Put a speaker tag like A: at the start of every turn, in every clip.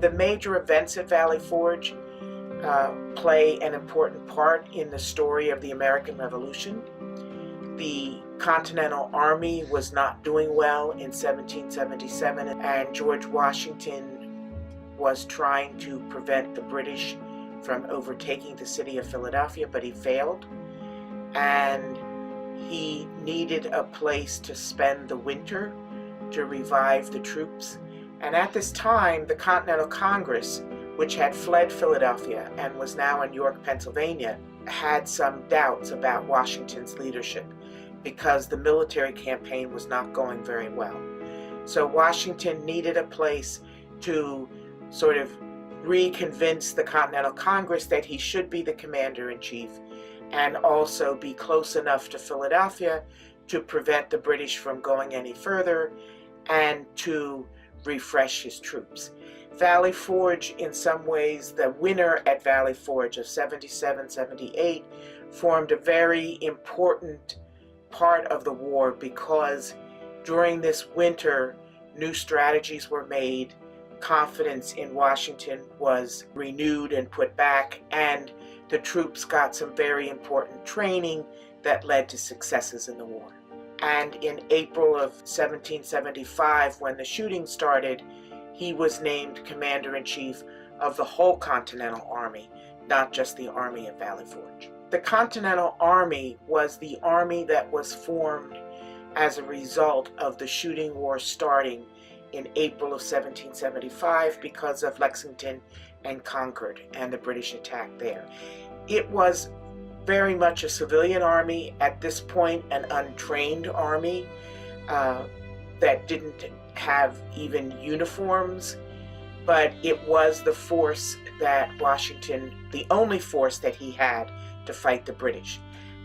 A: The major events at Valley Forge play an important part in the story of the American Revolution. The Continental Army was not doing well in 1777, and George Washington was trying to prevent the British from overtaking the city of Philadelphia, but he failed. And he needed a place to spend the winter to revive the troops. And at this time, the Continental Congress, which had fled Philadelphia and was now in York, Pennsylvania, had some doubts about Washington's leadership because the military campaign was not going very well. So Washington needed a place to sort of reconvince the Continental Congress that he should be the commander-in-chief and also be close enough to Philadelphia to prevent the British from going any further and to refresh his troops. Valley Forge, in some ways, the winter at Valley Forge of 77-78 formed a very important part of the war because during this winter, new strategies were made, confidence in Washington was renewed and put back, and the troops got some very important training that led to successes in the war. And in April of 1775, when the shooting started, he was named commander-in-chief of the whole Continental Army, not just the Army of Valley Forge. The Continental Army was the army that was formed as a result of the shooting war starting in April of 1775 because of Lexington and Concord and the British attack there. It was very much a civilian army, at this point an untrained army that didn't have even uniforms, but it was the force that Washington, the only force that he had to fight the British.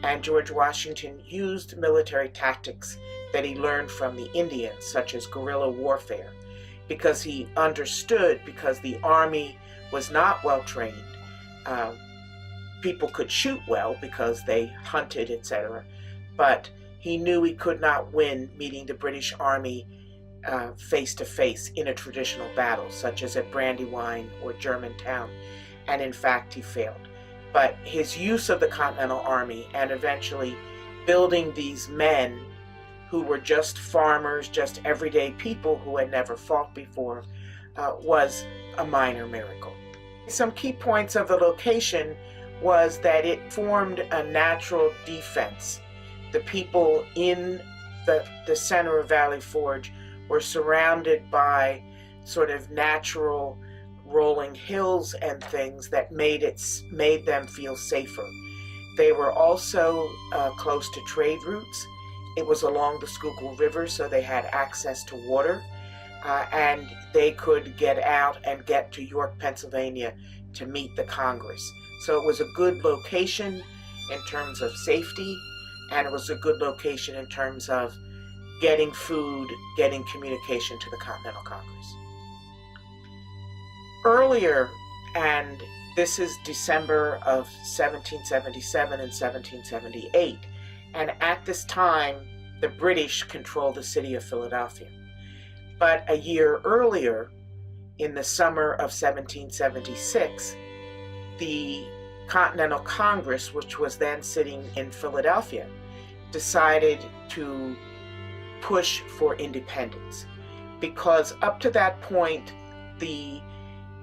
A: And George Washington used military tactics that he learned from the Indians, such as guerrilla warfare, because he understood, because the army was not well trained, people could shoot well because they hunted, etc., but he knew he could not win meeting the British Army face to face in a traditional battle, such as at Brandywine or Germantown, and in fact he failed. But his use of the Continental Army and eventually building these men who were just farmers, just everyday people who had never fought before, was a minor miracle. Some key points of the location was that it formed a natural defense. The people in the center of Valley Forge were surrounded by sort of natural rolling hills and things that made them feel safer. They were also close to trade routes. It was along the Schuylkill River, so they had access to water, and they could get out and get to York, Pennsylvania to meet the Congress. So it was a good location in terms of safety, and it was a good location in terms of getting food, getting communication to the Continental Congress. Earlier, and this is December of 1777 and 1778, and at this time, the British controlled the city of Philadelphia. But a year earlier, in the summer of 1776, the Continental Congress, which was then sitting in Philadelphia, decided to push for independence, because up to that point, the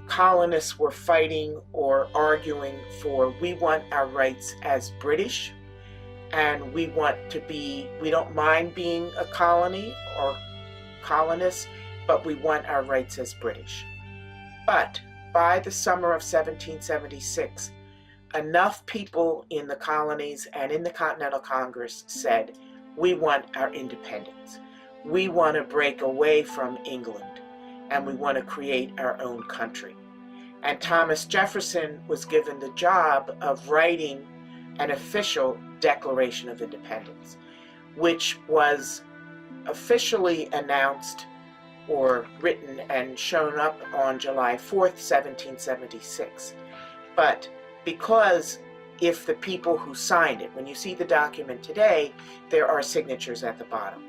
A: colonists were fighting or arguing for, we want our rights as British, and we don't mind being a colony or colonists, but we want our rights as British. But by the summer of 1776, enough people in the colonies and in the Continental Congress said, we want our independence. We want to break away from England, and we want to create our own country. And Thomas Jefferson was given the job of writing an official Declaration of Independence, which was officially announced or written and shown up on July 4th, 1776. But because if the people who signed it, when you see the document today, there are signatures at the bottom.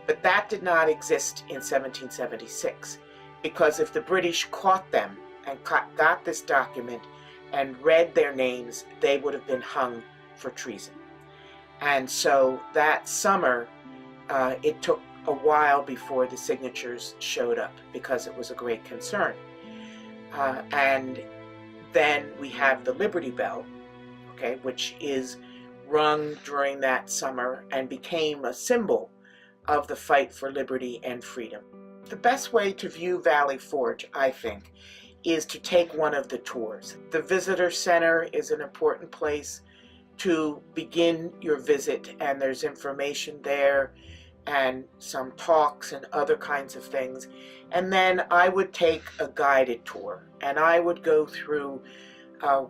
A: But that did not exist in 1776, because if the British caught them and got this document and read their names, they would have been hung for treason. And so that summer, it took a while before the signatures showed up because it was a great concern. And then we have the Liberty Bell, okay, which is rung during that summer and became a symbol of the fight for liberty and freedom. The best way to view Valley Forge, I think, is to take one of the tours. The visitor center is an important place to begin your visit, and there's information there and some talks and other kinds of things. And then I would take a guided tour, and I would go through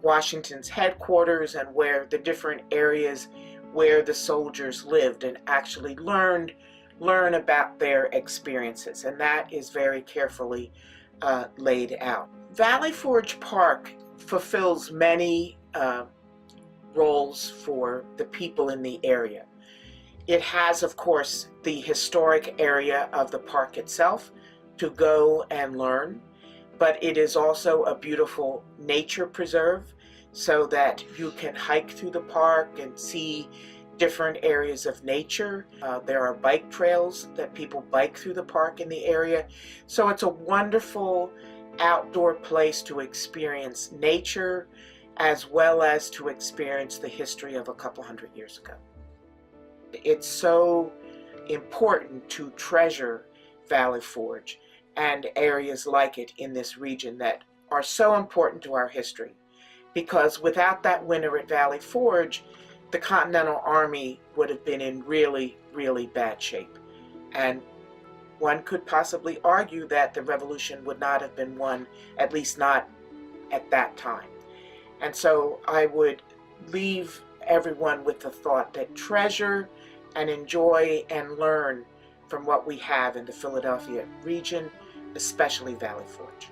A: Washington's headquarters and where the different areas where the soldiers lived, and actually learn about their experiences, and that is very carefully laid out. Valley Forge Park fulfills many roles for the people in the area. It has, of course, the historic area of the park itself to go and learn, but it is also a beautiful nature preserve so that you can hike through the park and see different areas of nature. There are bike trails that people bike through the park in the area. So it's a wonderful outdoor place to experience nature as well as to experience the history of a couple hundred years ago. It's so important to treasure Valley Forge and areas like it in this region that are so important to our history, because without that winter at Valley Forge, the Continental Army would have been in really, really bad shape. And one could possibly argue that the revolution would not have been won, at least not at that time. And so I would leave everyone with the thought that treasure and enjoy and learn from what we have in the Philadelphia region, especially Valley Forge.